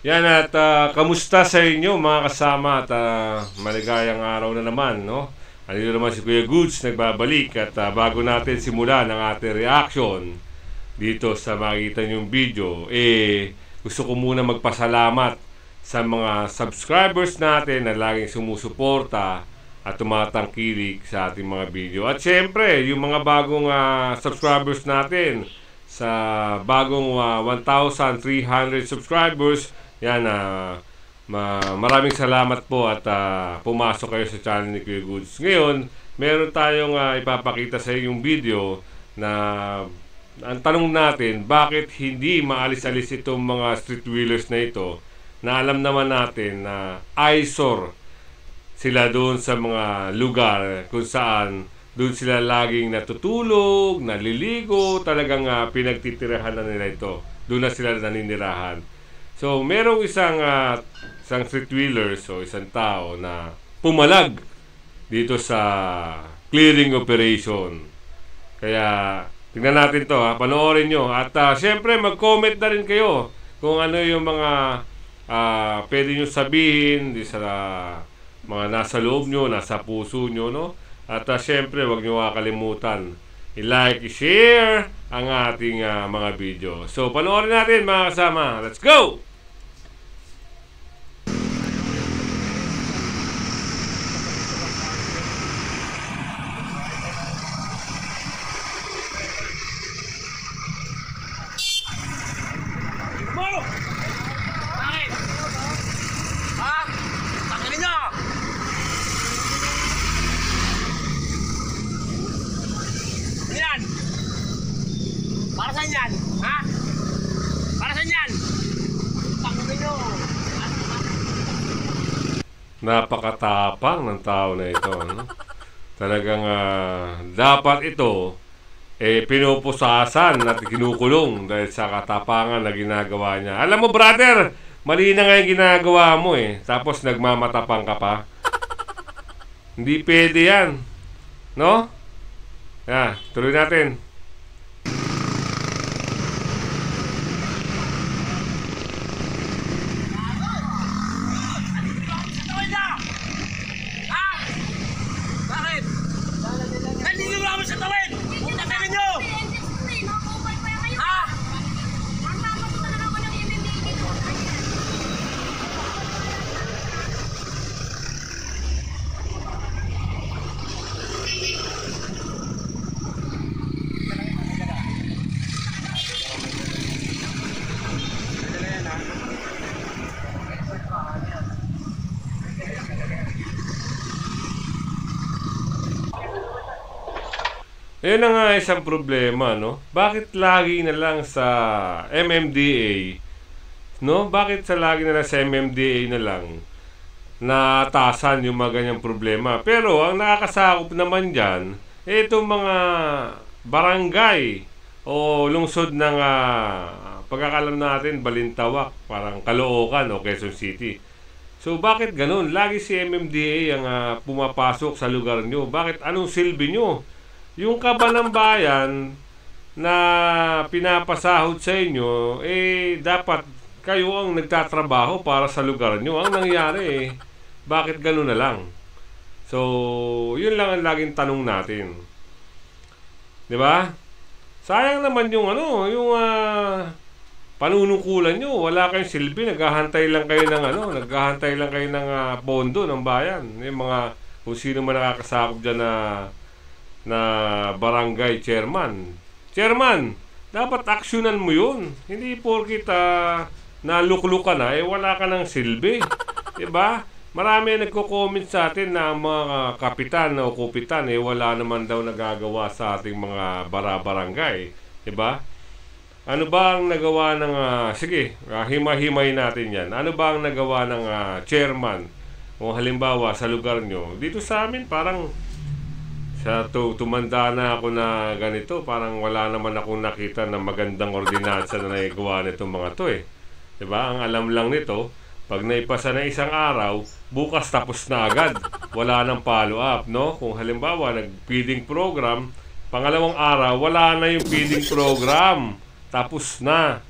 Yan at kamusta sa inyo mga kasama at maligayang araw na naman, no? Andito naman si Kuya Goods nagbabalik at bago natin simulan ang ating reaction dito sa makikita niyong video, gusto ko muna magpasalamat sa mga subscribers natin na laging sumusuporta at tumatangkilik sa ating mga video. At syempre, yung mga bagong subscribers natin sa bagong 1,300 subscribers, yan, maraming salamat po at pumasok kayo sa channel ni Kuya Goods. Ngayon, meron tayong ipapakita sa yung video na ang tanong natin, bakit hindi maalis-alis itong mga street wheelers na ito na alam naman natin na eyesore sila doon sa mga lugar kung saan doon sila laging natutulog, naliligo, talagang pinagtitirahan na nila ito. Doon na sila naninirahan. So, merong isang street wheeler, so isang tao na pumalag dito sa clearing operation. Kaya, tingnan natin to, panoorin nyo. At syempre, mag-comment na rin kayo kung ano yung mga pwede nyo sabihin di sa mga nasa loob nyo, nasa puso nyo, no? At syempre, wag nyo kakalimutan i-like, i-share ang ating mga video. So, panoorin natin mga kasama. Let's go! Para saan yan? Ha? Para saan yan? Panginoon nyo! Napakatapang ng tao na ito, no? Talagang dapat ito pinupusasan at kinukulong dahil sa katapangan na ginagawa niya. Alam mo brother, mali na nga yung ginagawa mo tapos nagmamatapang ka pa. Hindi pwede yan, no? Tuloy natin. Ayun na nga isang problema, no? Bakit lagi na lang sa MMDA, no? Bakit sa lagi na lang sa MMDA na lang natasan yung mga ganyang problema? Pero ang nakakasakop naman dyan, itong mga barangay o lungsod ng pagkakalam natin, Balintawak, parang Caloocan o Quezon City. So bakit ganun? Lagi si MMDA ang pumapasok sa lugar nyo. Bakit? Anong silbi nyo? Yung kaba ng bayan na pinapasahod sa inyo, dapat kayo ang nagtatrabaho para sa lugar nyo. Ang nangyari, bakit gano'n na lang? So, yun lang ang laging tanong natin. Di ba? Sayang naman yung panunungkulan nyo. Wala kayong silbi, naghahantay lang kayo ng pondo ng bayan. Yung mga, kung sino man nakakasakop dyan na barangay chairman. Chairman, dapat aksyonan mo yun. Hindi porkit nalukluk ka na, wala ka ng silbi. Diba? Marami nagko-comment sa atin na mga kapitan o kupitan, wala naman daw nagagawa sa ating mga barangay. Diba? Ano ba ang nagawa ng, sige, himay natin yan. Ano ba ang nagawa ng chairman? Kung halimbawa sa lugar nyo, dito sa amin parang tumanda na ako na ganito, parang wala naman akong nakita na magandang ordinansa na nagawa nitong mga to Diba? Ang alam lang nito, pag naipasa na isang araw, bukas tapos na agad. Wala nang follow up, no? Kung halimbawa, nag-feeding program, pangalawang araw, wala na yung feeding program. Tapos na.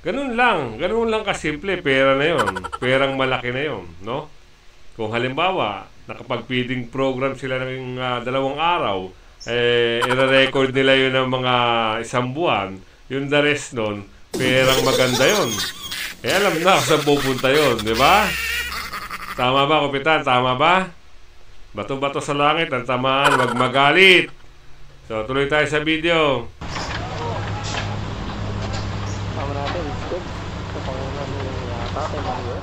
Ganun lang kasimple, pera na yon, perang malaki na yon, no? Kung halimbawa, nakapag-feeding program sila ng 2 araw, i-record nila yun ng mga 1 buwan, yung the rest nun, perang maganda yon. Alam na kung saan pupunta yun, di ba? Tama ba, Kapitan? Tama ba? Bato-bato sa langit, ang tamaan, wag magalit. So, tuloy tayo sa video. Tama natin, good. Sa pangunan ni Tatay Mario.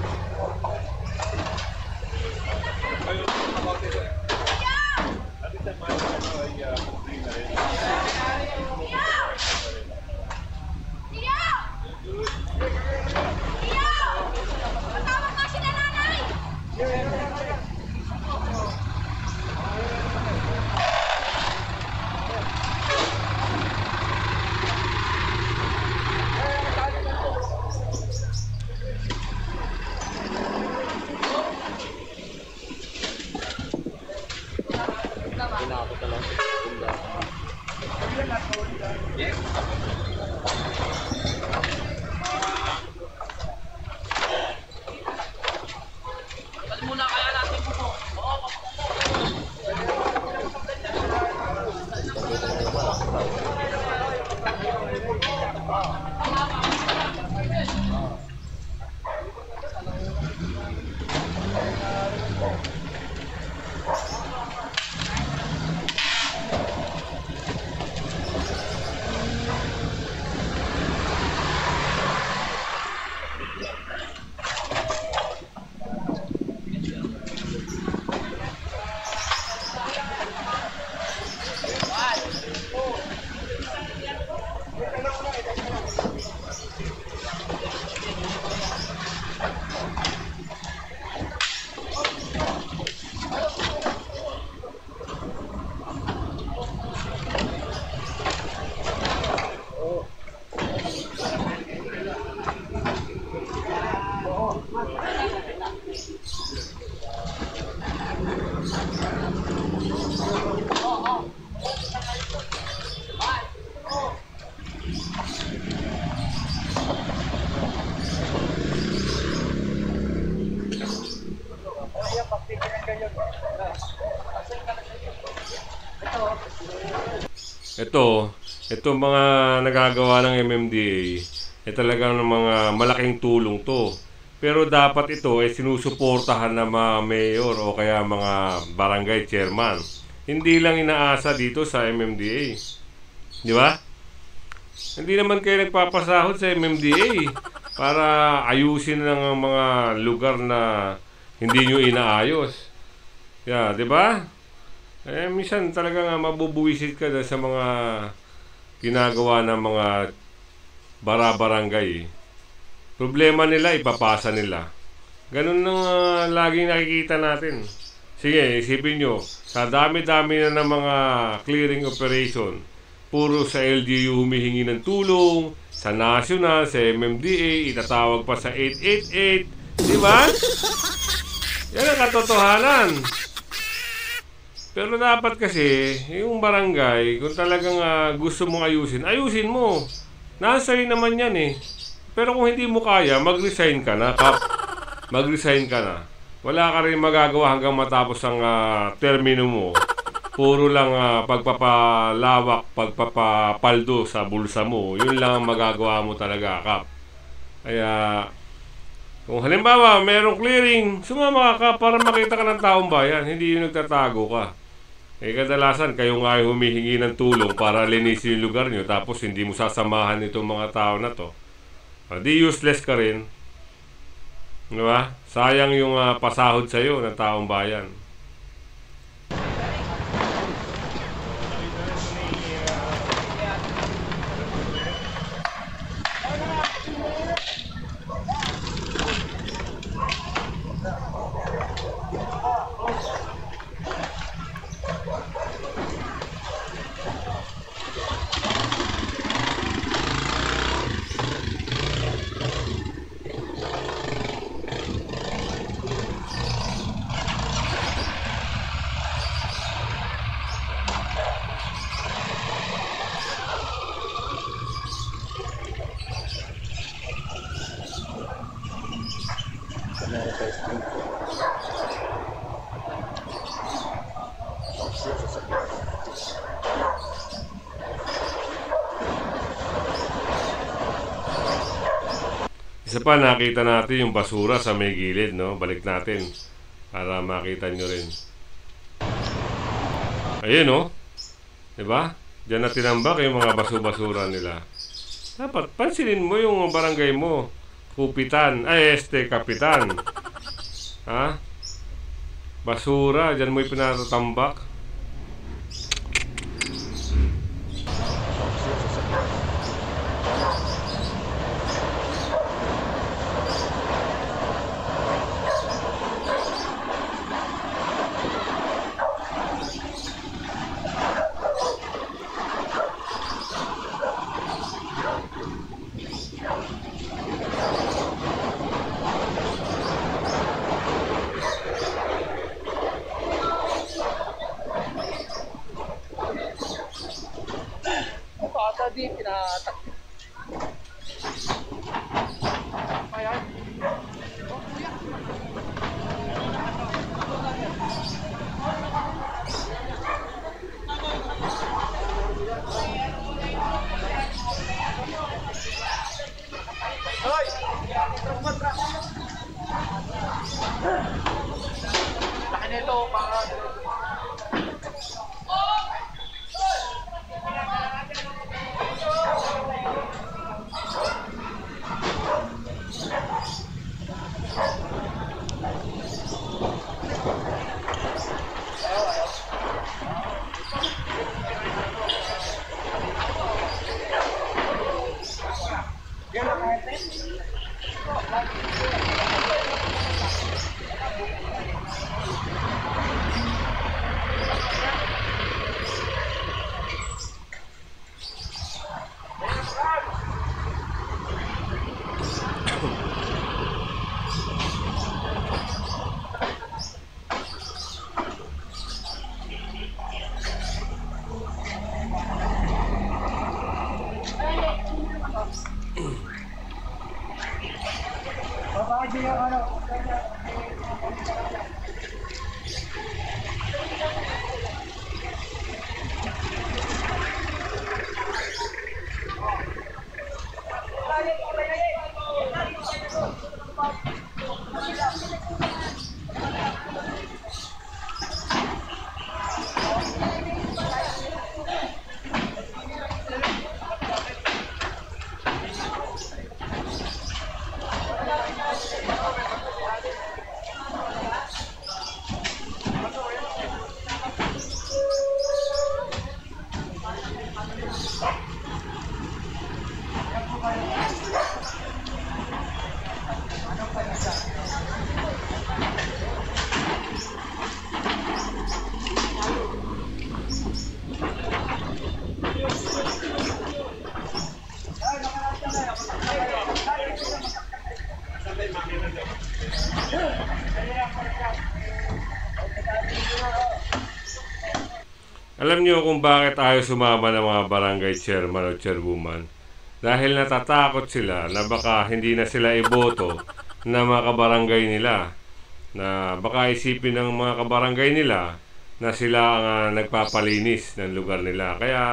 Ito mga nagagawa ng MMDA, talagang mga malaking tulong to. Pero dapat ito ay sinusuportahan ng mga mayor o kaya mga barangay chairman. Hindi lang inaasa dito sa MMDA. Di ba? Hindi naman kayo nagpapasahod sa MMDA para ayusin ng mga lugar na hindi nyo inaayos. Di ba? Minsan talagang mabubuwisit ka sa mga ginagawa ng mga bara-barangay. Problema nila, ipapasa nila. Ganun ang laging nakikita natin. Sige, isipin nyo, sa dami-dami na ng mga clearing operation, puro sa LGU humihingi ng tulong, sa national, sa MMDA, itatawag pa sa 888, di ba? Yan ang katotohanan. Pero dapat kasi, yung barangay, kung talagang gusto mong ayusin, ayusin mo. Nasa sa'yo naman yan eh. Pero kung hindi mo kaya, mag-resign ka na, Kap. Mag-resign ka na. Wala ka rin magagawa hanggang matapos ang termino mo. Puro lang pagpapalawak, pagpapapaldo sa bulsa mo. Yun lang ang magagawa mo talaga, Kap. Kaya, kung halimbawa, merong clearing, sumama ka para makita ka ng taong bayan. Hindi yung nagtatago ka. Kadalasan, kayo nga ay humihingi ng tulong para linisin yung lugar nyo, tapos hindi mo sasamahan itong mga tao na to. Di useless ka rin. Diba? Sayang yung pasahod sa'yo ng taong bayan. Isa pa, nakita natin yung basura sa may gilid, no? Balik natin para makita nyo rin. Ayun, no? Diba? Diyan na tinambak yung mga basura nila. Dapat pansinin mo yung barangay mo. Kupitan, kapitan. Ha? Basura, diyan mo ipinatatambak. Di pinatak. Ayan. Hoy! Laki nito, mga Alam niyo kung bakit ayaw sumama ng mga barangay chairman o chairwoman? Dahil natatakot sila na baka hindi na sila iboto na mga kabarangay nila. Na baka isipin ng mga kabarangay nila na sila ang nagpapalinis ng lugar nila. Kaya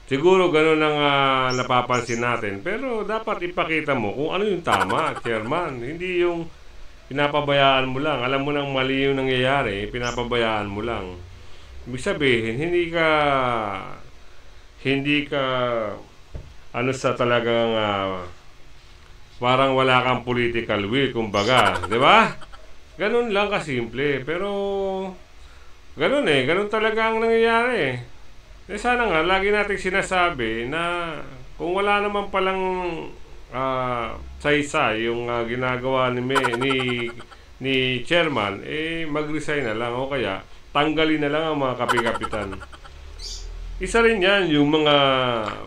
siguro ganun ang napapansin natin. Pero dapat ipakita mo kung ano yung tama, chairman. Hindi yung pinapabayaan mo lang. Alam mo nang mali yung nangyayari, pinapabayaan mo lang. Ibig sabihin, hindi ka ano sa talagang parang wala kang political will, kumbaga, di ba? Ganun lang kasimple, pero ganun talaga ang nangyayari. Sana nga, lagi nating sinasabi na kung wala naman palang saysay yung ginagawa ni chairman, mag-resign na lang o kaya tanggalin na lang ang mga kapi-kapitan. Isa rin yan, yung mga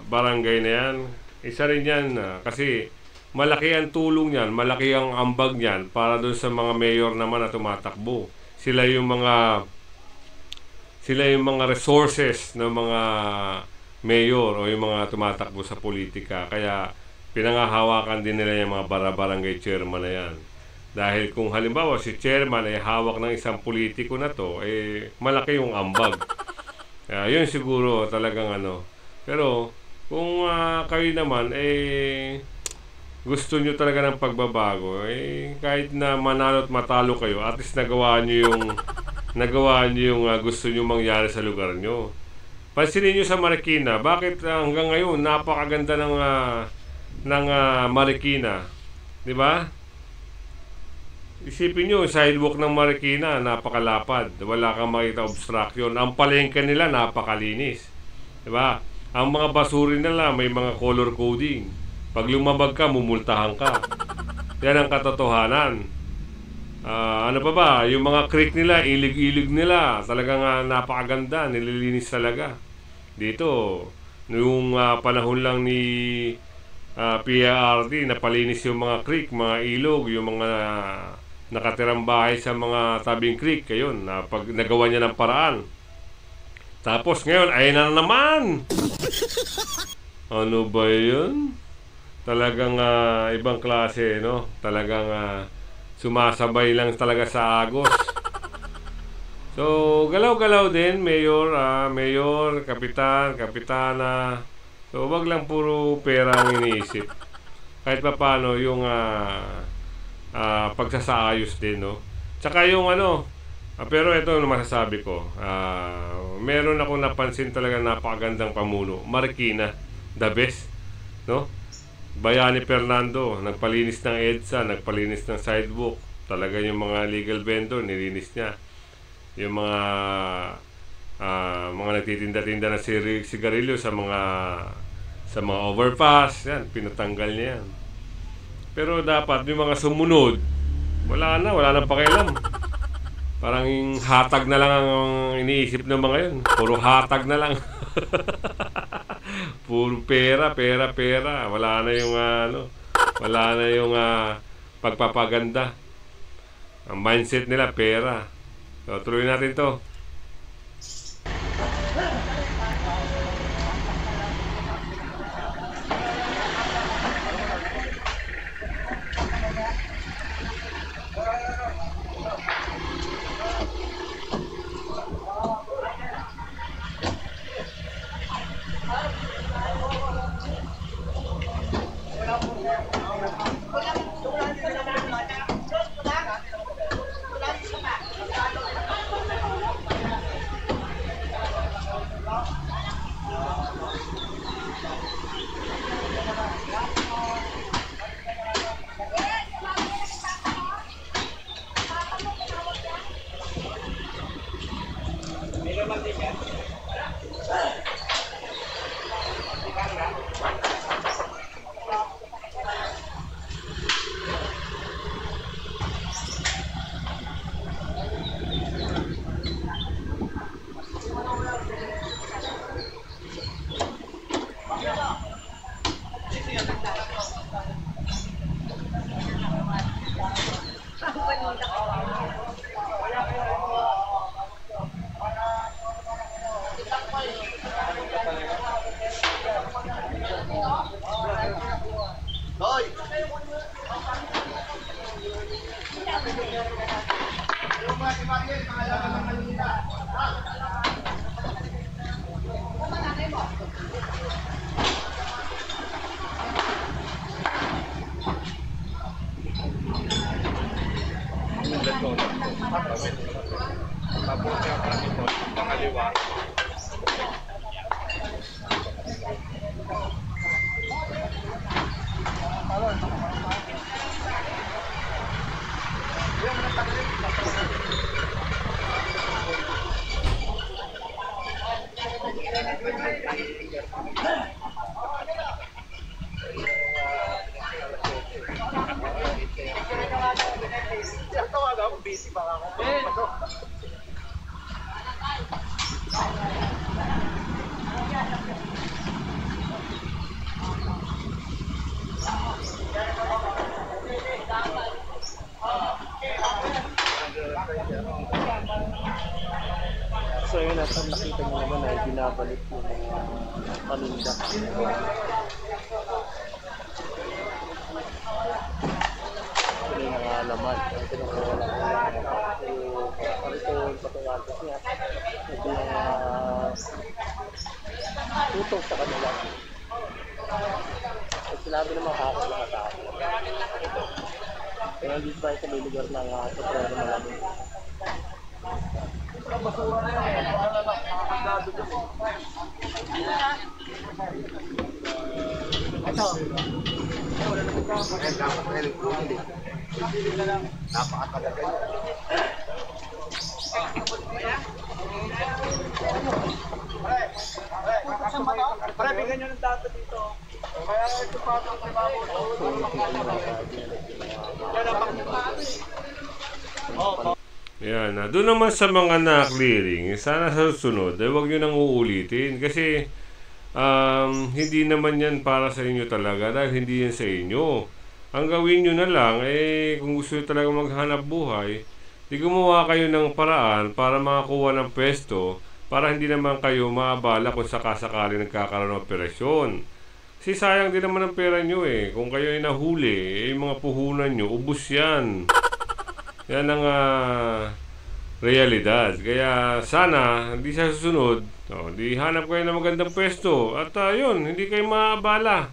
barangay na yan. Isa rin yan kasi malaki ang tulong yan, malaki ang ambag yan para doon sa mga mayor naman na tumatakbo. Sila yung mga resources ng mga mayor o yung mga tumatakbo sa politika. Kaya pinangahawakan din nila yung mga barangay chairman na yan. Dahil kung halimbawa si chairman ay hawak ng isang politiko na to, malaki yung ambag. Yun siguro talagang ano. Pero kung kayo naman gusto nyo talaga ng pagbabago, kahit na manalo at matalo kayo, at least nagawa nyo yung gusto nyo mangyari sa lugar nyo. Pansinin nyo sa Marikina, bakit hanggang ngayon napakaganda ng Marikina, di ba? Isipin nyo, sidewalk ng Marikina napakalapad, wala kang makita obstruction. Ang palengke nila napakalinis, di ba? Ang mga basuri nila may mga color coding. Pag lumabag ka, mumultahan ka. Yan ang katotohanan. Ano pa ba? Yung mga creek nila, ilig-ilig nila, talagang napakaganda, nililinis talaga. Dito, noong panahon lang ni PRD, napalinis yung mga creek, mga ilog, yung mga nakatirang bahay sa mga tabing creek. Ayun, pag nagawa niya ng paraan. Tapos ngayon, ayun na naman! Ano ba yun? Talagang ibang klase, no? Talagang sumasabay lang talaga sa agos. So, galaw-galaw din, mayor, kapitan, kapitana. So, wag lang puro pera ang iniisip. Kahit pa paano yung pagsasaayos din, no? Tsaka yung pero ito ang masasabi ko. Meron akong napansin talaga napakagandang pamuno. Marikina, the best, no? Bayani Fernando, nagpalinis ng EDSA, nagpalinis ng sidewalk. Talaga yung mga legal vendor, nilinis niya. Yung mga nagtitinda-tinda ng sigarilyo sa mga overpass, yan, pinatanggal niya yan. Pero dapat yung mga sumunod, wala na pakialam. Parang hatag na lang ang iniisip ng mga yun. Puro hatag na lang. Puro pera. Wala na yung pagpapaganda. Ang mindset nila pera. So, tuloy natin to. So yun, at nakita nyo naman ay binabalik yung paninda. Ito yung laman. Ang kinukuha lang yung karton, patuwatos niya. Ito yung tutong sa kanila. At sinabi naman ako lahat ako. Kaya dito tayo sa may lugar ng sobrero namin. Pare, bigyan nyo ng data dito. Kaya ito pa ang primago. Yan, doon naman sa mga na-clearing, sana sa susunod, huwag nyo nang uulitin. Kasi, hindi naman yan para sa inyo talaga dahil hindi yan sa inyo. Ang gawin nyo na lang, kung gusto nyo talaga maghanap buhay, di gumawa kayo ng paraan para makakuha ng pwesto para hindi naman kayo maabala kung sakasakali nagkakaroon ng operasyon. Kasi sayang din naman ang pera nyo Kung kayo ay nahuli, yung mga puhunan nyo, ubus yan. Yan ang realidad. Kaya sana, hindi sa susunod, di hanap kayo ng magandang pwesto. At yun, hindi kayo maabala.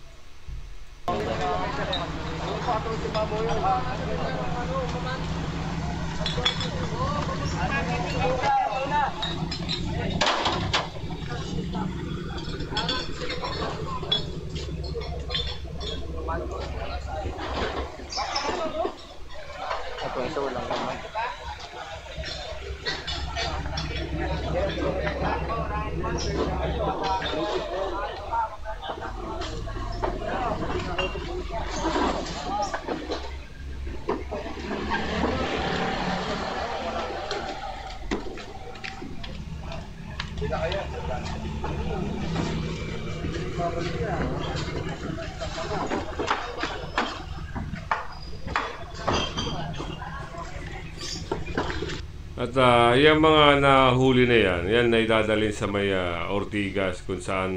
At ito walang laman. At yung mga nahuli na yan na idadalhin sa may Ortigas kung saan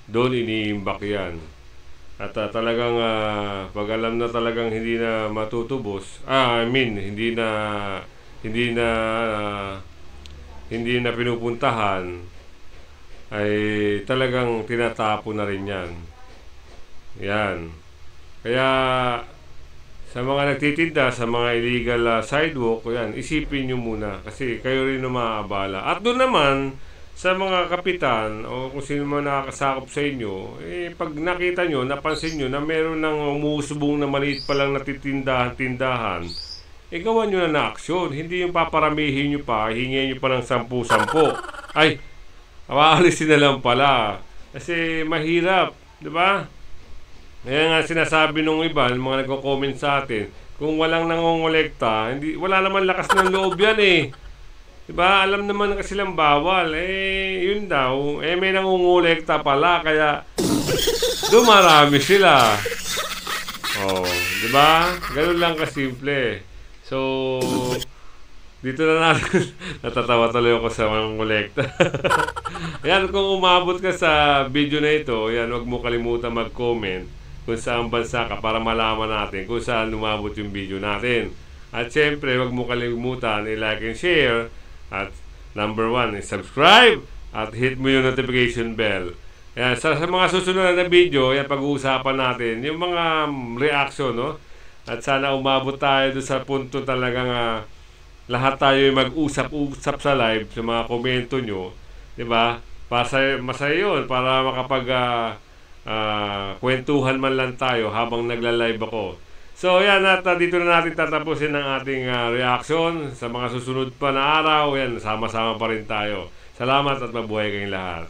doon iniimbak yan. At talagang pag alam na talagang hindi na matutubos, hindi na pinupuntahan, ay talagang tinatapo na rin yan. Yan. Kaya sa mga nagtitinda, sa mga illegal sidewalk, yan, isipin nyo muna kasi kayo rin na maaabala. At doon naman, sa mga kapitan o kung sino man nakakasakop sa inyo, pag nakita nyo, napansin nyo na meron ng umusubong na maliit pa lang na tindahan, gawan nyo na aksyon. Hindi yung paparamihin nyo pa, hingin nyo pa ng 10-10. Ay, aalisin na lang pala. Kasi mahirap, di ba? Kaya nga sinasabi nung iba, mga nagko-comment sa atin, kung walang nangongolekta, wala naman lakas ng loob yan Diba? Alam naman kasi silang bawal. Yun daw. May nangongolekta pala, kaya dumarami sila. Diba? Ganun lang kasimple. So, dito na natin. Natatawa tuloy ako sa mangongolekta. Yan, kung umabot ka sa video na ito, yan, huwag mo kalimutan mag-comment kung saan bansa ka para malaman natin kung saan lumabot yung video natin. At syempre, huwag mo kalimutan i-like and share. At number 1 is subscribe at hit mo yung notification bell. Yan, sa mga susunod na video, yan pag-uusapan natin yung mga reaction, no? At sana umabot tayo doon sa punto talagang lahat tayo mag-usap-usap sa live sa mga komento nyo, 'di ba? Masaya 'yon para makapag kwentuhan man lang tayo habang nagla-live ako. So yan, at dito na natin tatapusin ang ating reaction. Sa mga susunod pa na araw, yan, sama-sama pa rin tayo. Salamat at mabuhay kayong lahat.